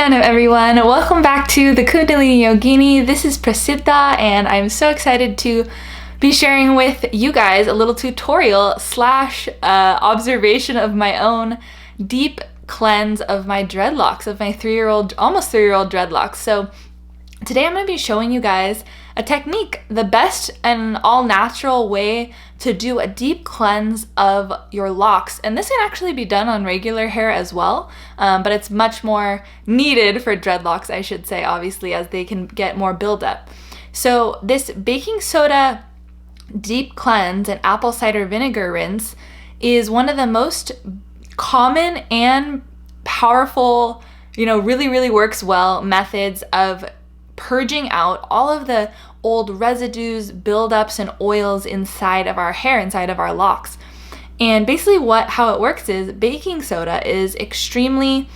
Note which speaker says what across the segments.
Speaker 1: Nithyanandam, everyone. Welcome back to the Kundalini Yogini. This is Prasiddha, and I'm so excited to be sharing with you guys a little tutorial slash observation of my own deep cleanse of my dreadlocks, of my almost 3-year-old dreadlocks. So today I'm going to be showing you guys a technique, the best and all natural way to do a deep cleanse of your locks. And this can actually be done on regular hair as well, but it's much more needed for dreadlocks, I should say, obviously, as they can get more buildup. So this baking soda deep cleanse and apple cider vinegar rinse is one of the most common and powerful, really works well methods of purging out all of the old residues, buildups, and oils inside of our hair, inside of our locks. And basically how it works is baking soda is extremely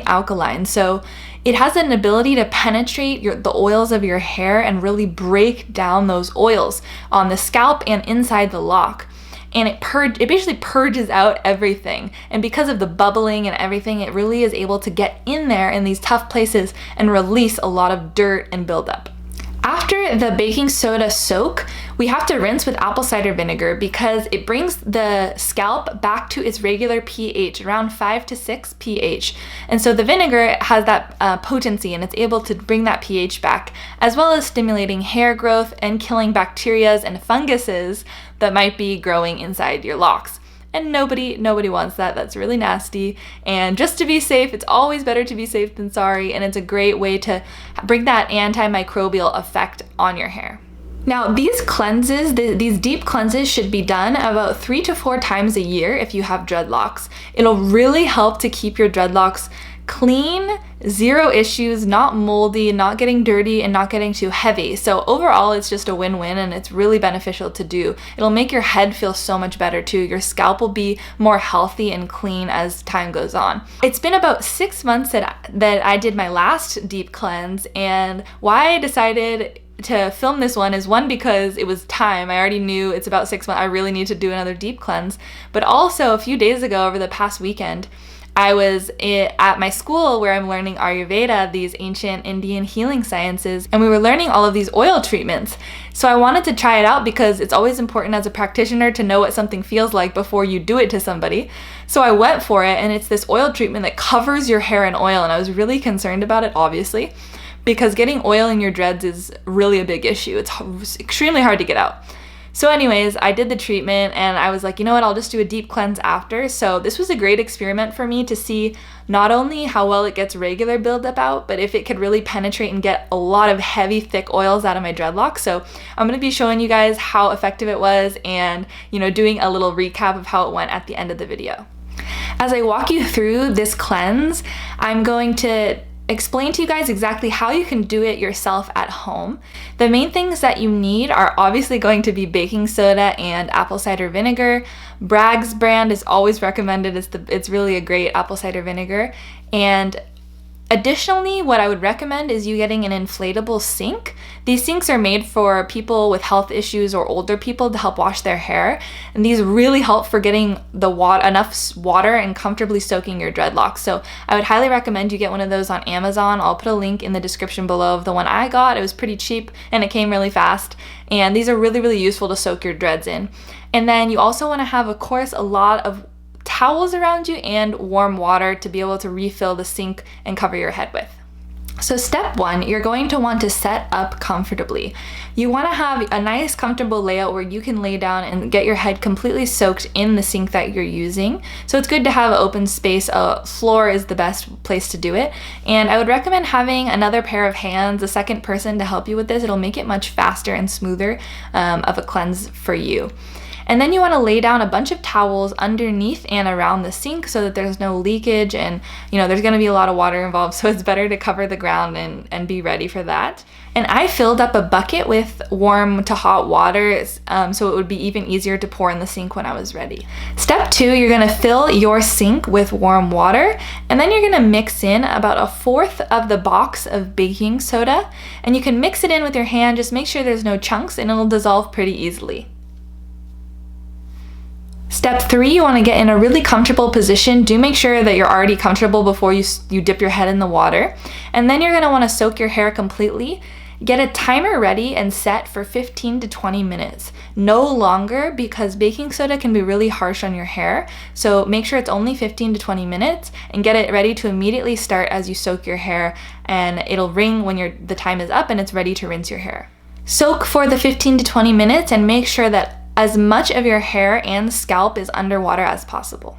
Speaker 1: alkaline. So it has an ability to penetrate the oils of your hair and really break down those oils on the scalp and inside the lock. And it basically purges out everything. And because of the bubbling and everything, it really is able to get in there in these tough places and release a lot of dirt and buildup. After the baking soda soak, we have to rinse with apple cider vinegar because it brings the scalp back to its regular pH, around 5 to 6 pH. And so the vinegar has that potency, and it's able to bring that pH back, as well as stimulating hair growth and killing bacteria and funguses that might be growing inside your locks. And nobody wants that. That's really nasty. And just to be safe, it's always better to be safe than sorry. And it's a great way to bring that antimicrobial effect on your hair. Now, these cleanses, these deep cleanses should be done about 3 to 4 times a year if you have dreadlocks. It'll really help to keep your dreadlocks clean, zero issues, not moldy, not getting dirty, and not getting too heavy. So overall, it's just a win-win, and it's really beneficial to do. It'll make your head feel so much better too. Your scalp will be more healthy and clean as time goes on. It's been about 6 months that I did my last deep cleanse, and why I decided to film this one is because it was time. I already knew it's about 6 months. I really need to do another deep cleanse. But also a few days ago, over the past weekend, I was at my school where I'm learning Ayurveda, these ancient Indian healing sciences, and we were learning all of these oil treatments. So I wanted to try it out because it's always important as a practitioner to know what something feels like before you do it to somebody. So I went for it, and it's this oil treatment that covers your hair in oil, and I was really concerned about it, obviously, because getting oil in your dreads is really a big issue. It's extremely hard to get out. So anyways, I did the treatment, and I was like, you know what, I'll just do a deep cleanse after. So this was a great experiment for me to see not only how well it gets regular buildup out, but if it could really penetrate and get a lot of heavy, thick oils out of my dreadlocks. So I'm going to be showing you guys how effective it was and, doing a little recap of how it went at the end of the video. As I walk you through this cleanse, I'm going to explain to you guys exactly how you can do it yourself at home. The main things that you need are obviously going to be baking soda and apple cider vinegar. Bragg's brand is always recommended. It's really a great apple cider vinegar. And additionally, what I would recommend is you getting an inflatable sink. These sinks are made for people with health issues or older people to help wash their hair. And these really help for getting enough water and comfortably soaking your dreadlocks. So I would highly recommend you get one of those on Amazon. I'll put a link in the description below of the one I got. It was pretty cheap and it came really fast. And these are really useful to soak your dreads in. And then you also want to have, of course, a lot of towels around you and warm water to be able to refill the sink and cover your head with. So step 1, you're going to want to set up comfortably. You want to have a nice comfortable layout where you can lay down and get your head completely soaked in the sink that you're using. So it's good to have an open space. A floor is the best place to do it. And I would recommend having another pair of hands, a second person to help you with this. It'll make it much faster and smoother of a cleanse for you. And then you want to lay down a bunch of towels underneath and around the sink so that there's no leakage, and there's going to be a lot of water involved, so it's better to cover the ground and be ready for that. And I filled up a bucket with warm to hot water so it would be even easier to pour in the sink when I was ready. Step 2, you're going to fill your sink with warm water, and then you're going to mix in about 1/4 of the box of baking soda, and you can mix it in with your hand. Just make sure there's no chunks and it'll dissolve pretty easily. Step 3, you want to get in a really comfortable position. Do make sure that you're already comfortable before you dip your head in the water. And then you're going to want to soak your hair completely. Get a timer ready and set for 15 to 20 minutes. No longer, because baking soda can be really harsh on your hair. So make sure it's only 15 to 20 minutes and get it ready to immediately start as you soak your hair, and it'll ring when the time is up and it's ready to rinse your hair. Soak for the 15 to 20 minutes and make sure that as much of your hair and scalp is underwater as possible.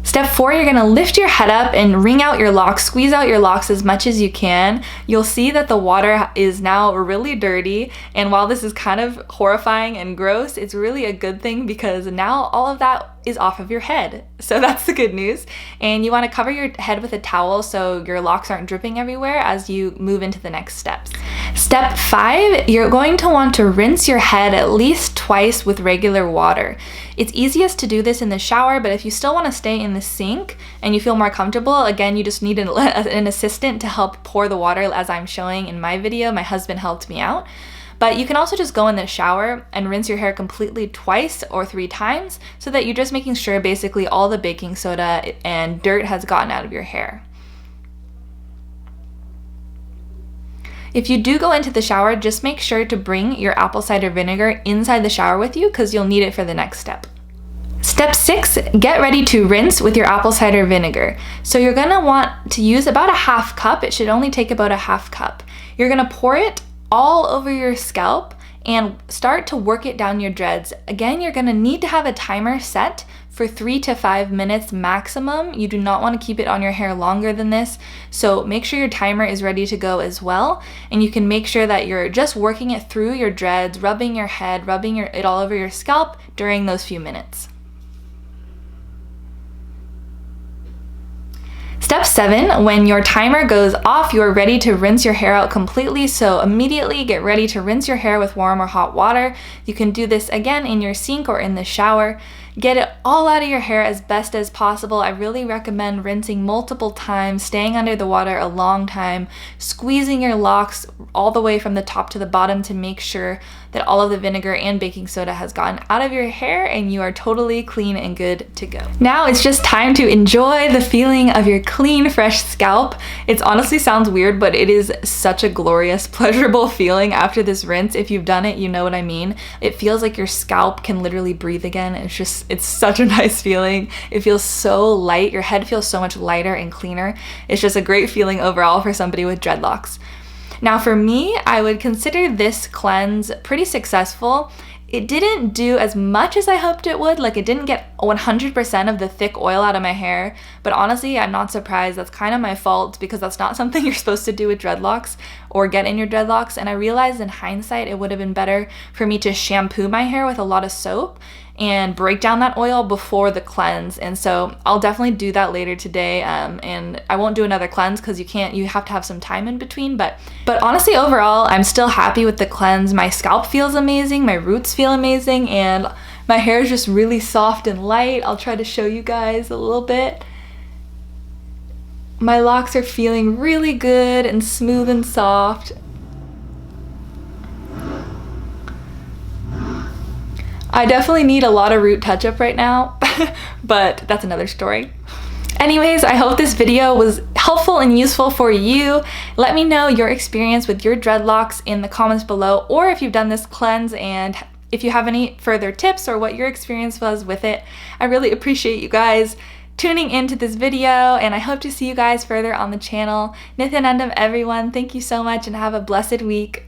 Speaker 1: Step 4, you're gonna lift your head up and wring out your locks, squeeze out your locks as much as you can. You'll see that the water is now really dirty, and while this is kind of horrifying and gross, it's really a good thing because now all of that is off of your head. So that's the good news. And you want to cover your head with a towel so your locks aren't dripping everywhere as you move into the next steps. Step 5, you're going to want to rinse your head at least twice with regular water. It's easiest to do this in the shower, but if you still want to stay in the sink and you feel more comfortable, again, you just need an assistant to help pour the water as I'm showing in my video. My husband helped me out. But you can also just go in the shower and rinse your hair completely twice or 3 times so that you're just making sure basically all the baking soda and dirt has gotten out of your hair. If you do go into the shower, just make sure to bring your apple cider vinegar inside the shower with you because you'll need it for the next step. Step 6, get ready to rinse with your apple cider vinegar. So you're gonna want to use about a half cup. It should only take about a half cup. You're gonna pour it all over your scalp and start to work it down your dreads. Again, you're gonna need to have a timer set for 3 to 5 minutes maximum. You do not want to keep it on your hair longer than this, so make sure your timer is ready to go as well, and you can make sure that you're just working it through your dreads, rubbing your head, rubbing it all over your scalp during those few minutes. Step 7, when your timer goes off, you're ready to rinse your hair out completely, so immediately get ready to rinse your hair with warm or hot water. You can do this again in your sink or in the shower. Get it all out of your hair as best as possible. I really recommend rinsing multiple times, staying under the water a long time, squeezing your locks all the way from the top to the bottom to make sure that all of the vinegar and baking soda has gotten out of your hair and you are totally clean and good to go. Now it's just time to enjoy the feeling of your clean, fresh scalp. It honestly sounds weird, but it is such a glorious, pleasurable feeling after this rinse. If you've done it, you know what I mean. It feels like your scalp can literally breathe again. It's such a nice feeling. It feels so light. Your head feels so much lighter and cleaner. It's just a great feeling overall for somebody with dreadlocks. Now for me, I would consider this cleanse pretty successful. It didn't do as much as I hoped it would. Like, it didn't get 100% of the thick oil out of my hair, but honestly, I'm not surprised. That's kind of my fault because that's not something you're supposed to do with dreadlocks or get in your dreadlocks. And I realized in hindsight, it would have been better for me to shampoo my hair with a lot of soap and break down that oil before the cleanse. And so I'll definitely do that later today. And I won't do another cleanse because you have to have some time in between. But honestly, overall, I'm still happy with the cleanse. My scalp feels amazing, my roots feel amazing, and my hair is just really soft and light. I'll try to show you guys a little bit. My locks are feeling really good and smooth and soft. I definitely need a lot of root touch-up right now, but that's another story. Anyways, I hope this video was helpful and useful for you. Let me know your experience with your dreadlocks in the comments below, or if you've done this cleanse and if you have any further tips or what your experience was with it. I really appreciate you guys tuning into this video, and I hope to see you guys further on the channel. Nithyanandam, everyone. Thank you so much and have a blessed week.